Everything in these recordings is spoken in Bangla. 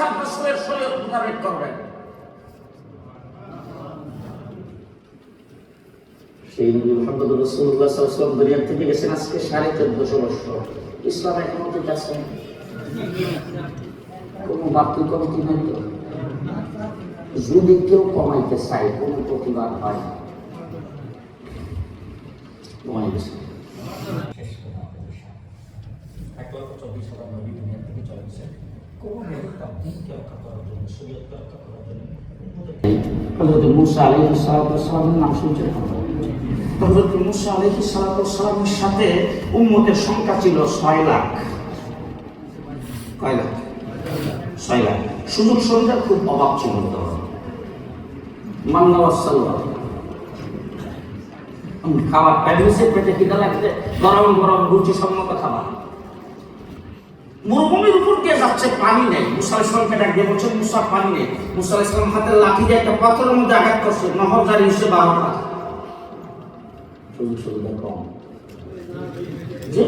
ইনসাফ রাসূলের শরীয়ত মোতাবেক করবেন। সেই নবী মুহাম্মদ রাসূলুল্লাহ সাল্লাল্লাহু আলাইহি ওয়াসাল্লাম দুনিয়া থেকে গেছেন আজকে 1450 বছর। ইসলাম এখনো ঠিক আছে, কোনো বাড়তি কমতি নাই তো। যদি কেউ কমাইতে চায় কোনো প্রতিবাদ হয় না, কমাই গেছে। 1,24,000 নবী দুনিয়া থেকে চলে গেছে, কোনো তার দিনকে রক্ষা করার জন্য, শরীয়তকে রক্ষা করার জন্য। হযরত মূসা আলাইহিস সালামের নাম শুনছেন? হযরত মূসা আলাইহিস সালামের সাথে উম্মতের সংখ্যা ছিল 6 লাখ। কয় লাখ? 6 লাখ। সুযোগ সুবিধার খুব অভাব ছিল। মান্না ওয়াস সালওয়া, খাবার টাইমে পেটে খিদা লাগছে, গরম গরম রুচি সম্মত খাবার। মরুভূমির উপর দিয়ে যাচ্ছে, পানি নেই। মুসা আলাইহিস সালামকে ডাক দিয়ে বলছেন, মুসা পানি নেই। মুসা আলাইহিস সালাম হাতের লাঠি দিয়ে একটা পাথরের মধ্যে আঘাত করছে, নহর জারি হচ্ছে 12টা। সুযোগ সুবিধা কম, যে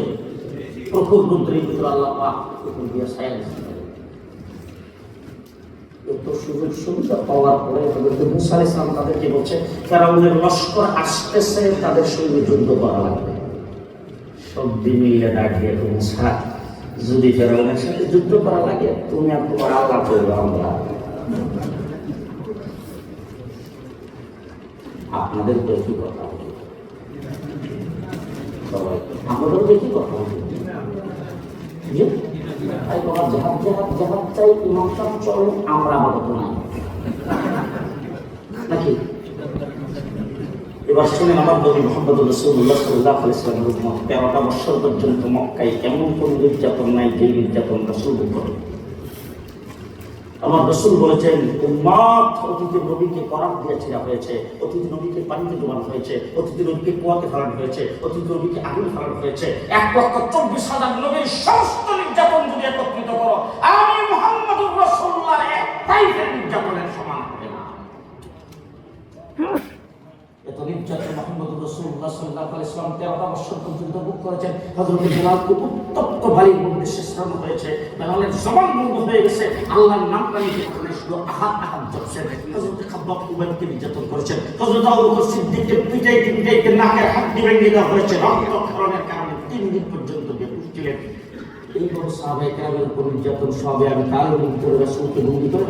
প্রখর রুদ্রের ভিতরে আল্লাহ পাক উপর দিয়ে ছায়া দিয়েছে। এত সুযোগ সুবিধা পাওয়ার পরে হযরত মূসা আলাইহিস সালাম তাদেরকে বলছে, ফেরাউনের লস্কর আসতেছে, তাদের সঙ্গে যুদ্ধ করা লাগবে। সব দিন মিলে ডাক দিয়ে, মুসা যদি ফেরাউনের সাথে যুদ্ধ করা লাগে, তুমি আর তোমার আল্লাহ করবে, আমরা আপনাদের তো কি কথা হবে, সবাই আমাদের দেখি কথা হবে। তাই তোমার জাহাজ জাহাজ জাহাজ চাই, ইমাম সাহেব চলেন, আমরা আপাতত নাই নাকি? এবার শুনেন আমার নবী মুহাম্মদ রাসূলুল্লাহ সাল্লাল্লাহু আলাইহি ওয়াসাল্লামের উম্মত 13টা বছর পর্যন্ত মক্কায় এমন কোন নির্যাতন নাই যে নির্যাতন রাসূল করেন। আমার রাসূল বলেছেন, উম্মত অতীত নবীকে করাত দিয়ে ছেড়া হয়েছে, অতীত নবীকে পানিতে ডুবানো হয়েছে, অতীত নবীকে কুয়াতে ফেলানো হয়েছে, অতীত নবীকে আগুনে ফেলানো হয়েছে। 1,24,000 নবীর সমস্ত নির্যাতন যদি একত্রিত করো, আমি মুহাম্মদুর রাসূলুল্লাহর একটাই নির্যাতনের সমান হবে না। এত নির্যাতন মুহাম্মদুর রাসূলুল্লাহ সাল্লাল্লাহু আলাইহি ওয়াসাল্লাম 13টা বছর পর্যন্ত ভোগ করেছেন। হযরত বেলালকে উত্তপ্ত বালির মধ্যে শেষরান হয়েছে, বেলালের জবান বন্ধ হয়ে গেছে, আল্লাহর নামটা নিতে পারলে শুধু আহাত আহাত জপছেন। হযরত খাব্বাব উবাইদকে নির্যাতন করেছেন, হযরত আবু বকর সিদ্দিককে পিটাইতে নাকের হাড্ডি ভেঙে দেওয়া হয়েছে, রক্তক্ষরণের কারণে 3 দিন পর্যন্ত বেহুশ ছিলেন। এই বড় সাহাবায়ে কেরামের উপর নির্যাতন সবে আমি কাল ভিতরে রাসূলকে বন্দী করে